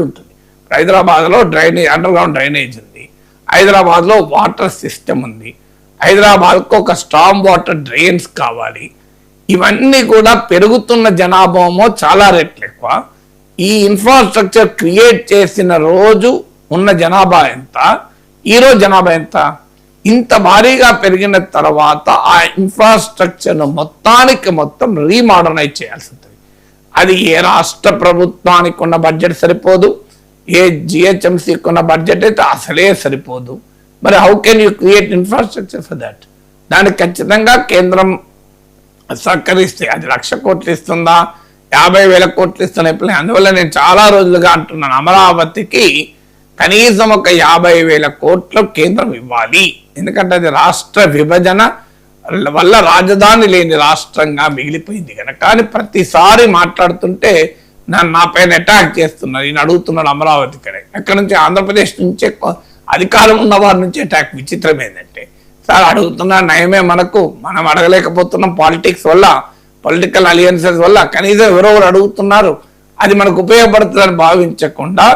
ఉంటుంది. హైదరాబాద్లో drainage, under ground drainage ఉంది. హైదరాబాద్లో వాటర్ సిస్టమ్ ఉంది. హైదరాబాద్కు ఒక స్ట్రాంగ్ వాటర్ డ్రైన్స్ కావాలి. ఇవన్నీ కూడా పెరుగుతున్న జనాభామో చాలా రెట్లు ఎక్కువ. ఈ ఇన్ఫ్రాస్ట్రక్చర్ క్రియేట్ చేసిన రోజు ఉన్న జనాభా ఎంత, ఈరోజు జనాభా ఎంత? ఇంత భారీగా పెరిగిన తర్వాత ఆ ఇన్ఫ్రాస్ట్రక్చర్ను మొత్తం రీమోడర్నైజ్ చేయాల్సి ఉంటుంది. అది ఏ రాష్ట్ర ప్రభుత్వానికి ఉన్న బడ్జెట్ సరిపోదు, ఏ జిహెచ్ఎంసీకి ఉన్న బడ్జెట్ అయితే అసలే సరిపోదు. మరి how can you create infrastructure for that? దానికి ఖచ్చితంగా కేంద్రం సహకరిస్తే అది 1,00,000 కోట్లు ఇస్తుందా, 50,000 కోట్లు ఇస్తున్నా ఇప్పుడు. అందువల్ల నేను చాలా రోజులుగా అంటున్నాను, అమరావతికి కనీసం ఒక 50,000 కోట్లు కేంద్రం ఇవ్వాలి. ఎందుకంటే అది రాష్ట్ర విభజన వల్ల రాజధాని లేని రాష్ట్రంగా మిగిలిపోయింది కనుక. కానీ ప్రతిసారి మాట్లాడుతుంటే నా పైన అటాక్ చేస్తున్నారు. ఈయన అడుగుతున్నాడు అమరావతి కడే, ఎక్కడి నుంచి? ఆంధ్రప్రదేశ్ నుంచే అధికారం ఉన్న వారి నుంచి అటాక్. విచిత్రం ఏంటంటే, సార్ అడుగుతున్నా నయమే, మనం అడగలేకపోతున్నాం పాలిటిక్స్ వల్ల, పొలిటికల్ అలియన్సెస్ వల్ల. కనీసం ఎవరెవరు అడుగుతున్నారు, అది మనకు ఉపయోగపడుతుందని భావించకుండా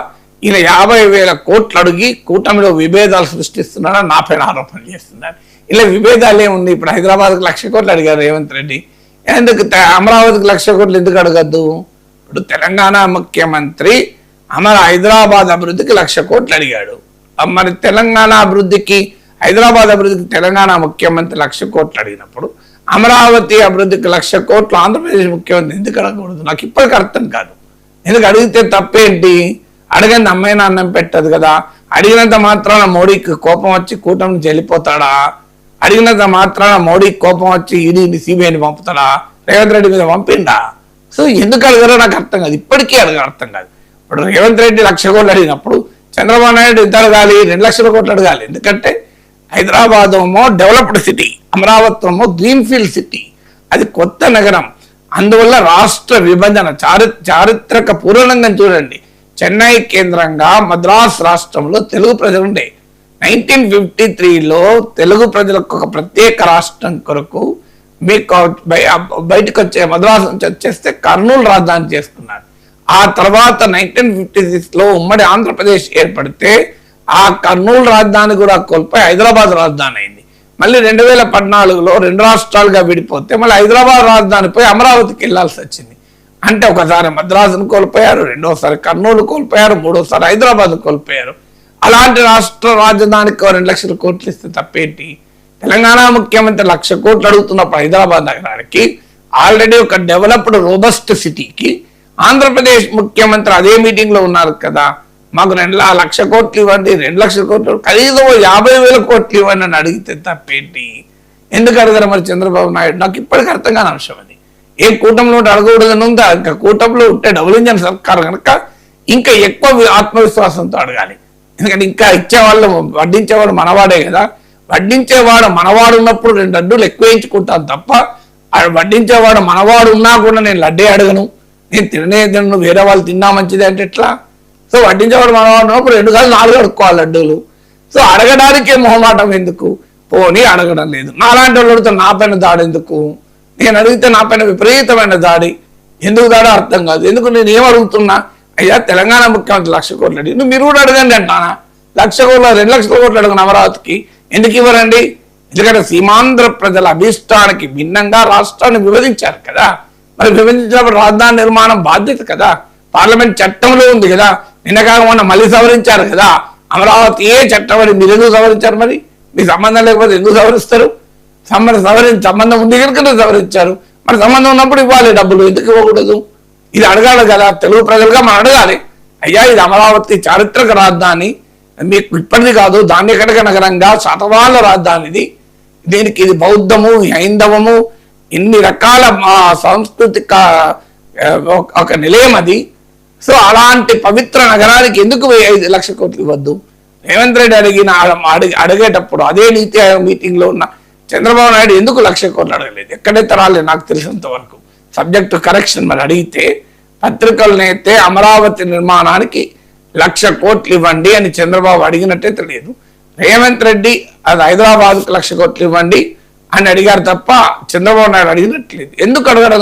ఈయన 50,000 కోట్లు అడిగి కూటమిలో విభేదాలు సృష్టిస్తున్నారని నా పైన ఆరోపణలు చేస్తున్నారు. ఇలా విభేదాలు ఏముంది? ఇప్పుడు హైదరాబాద్కి 1,00,000 కోట్లు అడిగారు రేవంత్ రెడ్డి, ఎందుకు అమరావతికి 1,00,000 కోట్లు ఎందుకు అడగద్దు? ఇప్పుడు తెలంగాణ ముఖ్యమంత్రి హైదరాబాద్ అభివృద్ధికి 1,00,000 కోట్లు అడిగాడు. మరి తెలంగాణ అభివృద్ధికి, హైదరాబాద్ అభివృద్ధికి తెలంగాణ ముఖ్యమంత్రి 1,00,000 కోట్లు అడిగినప్పుడు అమరావతి అభివృద్ధికి 1,00,000 కోట్లు ఆంధ్రప్రదేశ్ ముఖ్యమంత్రి ఎందుకు అడగకూడదు? నాకు ఇప్పటికీ అర్థం కాదు. ఎందుకు అడిగితే తప్పేంటి? అడగంది అమ్మాయినా అన్నం పెట్టదు కదా. అడిగినంత మాత్రాన మోడీకి కోపం వచ్చి కూటమి నుంచి వెళ్ళిపోతాడా? అడిగినంత మాత్రాన మోడీకి కోపం వచ్చి ఈడీని సిబిఐని పంపుతాడా? రేవంత్ రెడ్డి మీద పంపిండా? సో ఎందుకు అడగారో నాకు అర్థం కాదు, ఇప్పటికీ అర్థం కాదు. ఇప్పుడు రేవంత్ రెడ్డి 1,00,000 కోట్లు అడిగినప్పుడు చంద్రబాబు నాయుడు ఎంత అడగాలి? 2,00,000 కోట్లు అడగాలి. ఎందుకంటే హైదరాబాద్ ఏమో డెవలప్డ్ సిటీ, అమరావతి ఏమో గ్రీన్ఫీల్డ్ సిటీ, అది కొత్త నగరం. అందువల్ల రాష్ట్ర విభజన చారిత్రక పూర్వనంగా చూడండి. చెన్నై కేంద్రంగా మద్రాస్ రాష్ట్రంలో తెలుగు ప్రజలు ఉండే. 1953లో తెలుగు ప్రజలకు ఒక ప్రత్యేక రాష్ట్రం కొరకు మీకు బయటకు వచ్చే మద్రాసు నుంచి వచ్చేస్తే కర్నూలు రాజధాని చేసుకున్నారు. ఆ తర్వాత 1956లో ఉమ్మడి ఆంధ్రప్రదేశ్ ఏర్పడితే ఆ కర్నూలు రాజధాని కూడా కోల్పోయి హైదరాబాద్ రాజధాని అయింది. మళ్ళీ 2014లో 2 రాష్ట్రాలుగా విడిపోతే మళ్ళీ హైదరాబాద్ రాజధాని పోయి అమరావతికి వెళ్లాల్సి వచ్చింది. అంటే ఒకసారి మద్రాసును కోల్పోయారు, రెండోసారి కర్నూలు కోల్పోయారు, మూడోసారి హైదరాబాద్ కోల్పోయారు. అలాంటి రాష్ట్ర రాజధానికి 2,00,000 కోట్లు ఇస్తే తప్పేంటి? తెలంగాణ ముఖ్యమంత్రి 1,00,000 కోట్లు అడుగుతున్నప్పుడు హైదరాబాద్ నగరానికి, ఆల్రెడీ ఒక డెవలప్డ్ రోబస్ట్ సిటీకి, ఆంధ్రప్రదేశ్ ముఖ్యమంత్రి అదే మీటింగ్ లో ఉన్నారు కదా, మాకు 1,00,000 కోట్లు ఇవ్వండి, 2,00,000 కోట్లు, కనీసం 50,000 కోట్లు ఇవ్వండి అని అడిగితే తప్పేంటి? ఎందుకు అడగరు మరి చంద్రబాబు నాయుడు? నాకు ఇప్పటికీ అర్థం కాని అంశం అది. ఏం కూటమిలో అడగకూడదని ఉందా? ఇంకా కూటమిలో ఉంటే డబుల్ ఇంజన్ సర్కారు కనుక ఇంకా ఎక్కువ ఆత్మవిశ్వాసంతో అడగాలి. ఎందుకంటే ఇంకా ఇచ్చేవాళ్ళు, వడ్డించేవాడు మనవాడే కదా. వడ్డించేవాడు మనవాడు ఉన్నప్పుడు 2 లడ్డూలు ఎక్కువ వేయించుకుంటాను తప్ప, వడ్డించేవాడు మనవాడు ఉన్నా కూడా నేను లడ్డే అడగను, నేను తినలేదను, వేరే వాళ్ళు తిన్నా మంచిది అంటే ఎట్లా? సో వడ్డించేవాడు మనవాడు ఉన్నప్పుడు 2 కాదు 4 అడుక్కోవాలి లడ్డూలు. సో అడగడానికే మొహమాటం ఎందుకు? పోనీ అడగడం లేదు. నాలాంటి వాళ్ళు అడిగితే నా పైన దాడి ఎందుకు? నేను అడిగితే నా పైన విపరీతమైన దాడి ఎందుకు దాడో అర్థం కాదు. ఎందుకు నేను ఏం అడుగుతున్నా? అయ్యా తెలంగాణ ముఖ్యమంత్రి 1,00,000 కోట్లు అడిగి మీరు కూడా అడగండి అంటానా? 1,00,000 కోట్లు 2,00,000 కోట్లు అడగను అమరావతికి ఎందుకు ఇవ్వరండి? ఎందుకంటే సీమాంధ్ర ప్రజల అభిష్టానికి భిన్నంగా రాష్ట్రాన్ని విభజించారు కదా. మరి విభజించినప్పుడు రాజధాని నిర్మాణం బాధ్యత కదా, పార్లమెంట్ చట్టంలో ఉంది కదా. నిన్నగాక మొన్న మళ్ళీ సవరించారు కదా అమరావతి ఏ చట్టం అని. మీరు ఎందుకు సవరించారు? మరి మీ సంబంధం లేకపోతే ఎందుకు సవరిస్తారు? సంబంధం ఉంది కనుక సవరించారు. మరి సంబంధం ఉన్నప్పుడు ఇవ్వాలి డబ్బులు, ఎందుకు ఇవ్వకూడదు? ఇది అడగాలి కదా, తెలుగు ప్రజలుగా మనం అడగాలి. అయ్యా ఇది అమరావతి చారిత్రక రాజధాని, మీకు ఇప్పటిది కాదు, ధాన్యకటక నగరంగా శతవాళ్ళ రాజధాని ఇది. దీనికి ఇది బౌద్ధము, హైందవము, ఇన్ని రకాల సాంస్కృతిక ఒక నిలయం అది. సో అలాంటి పవిత్ర నగరానికి ఎందుకు 5,00,000 కోట్లు ఇవ్వద్దు? రేవంత్ రెడ్డి అడిగేటప్పుడు అదే నీతి ఆయోగ్ మీటింగ్ లో ఉన్న చంద్రబాబు నాయుడు ఎందుకు 1,00,000 కోట్లు అడగలేదు? ఎక్కడైతే రాలేదు నాకు తెలిసినంత వరకు. సబ్జెక్టు కరెక్షన్ మరి అడిగితే పత్రికలనైతే అమరావతి నిర్మాణానికి 1,00,000 కోట్లు ఇవ్వండి అని చంద్రబాబు అడిగినట్టే తెలియదు. రేవంత్ రెడ్డి అది హైదరాబాద్కు 1,00,000 కోట్లు ఇవ్వండి అని అడిగారు తప్ప చంద్రబాబు నాయుడు అడిగినట్లేదు. ఎందుకు అడగడం?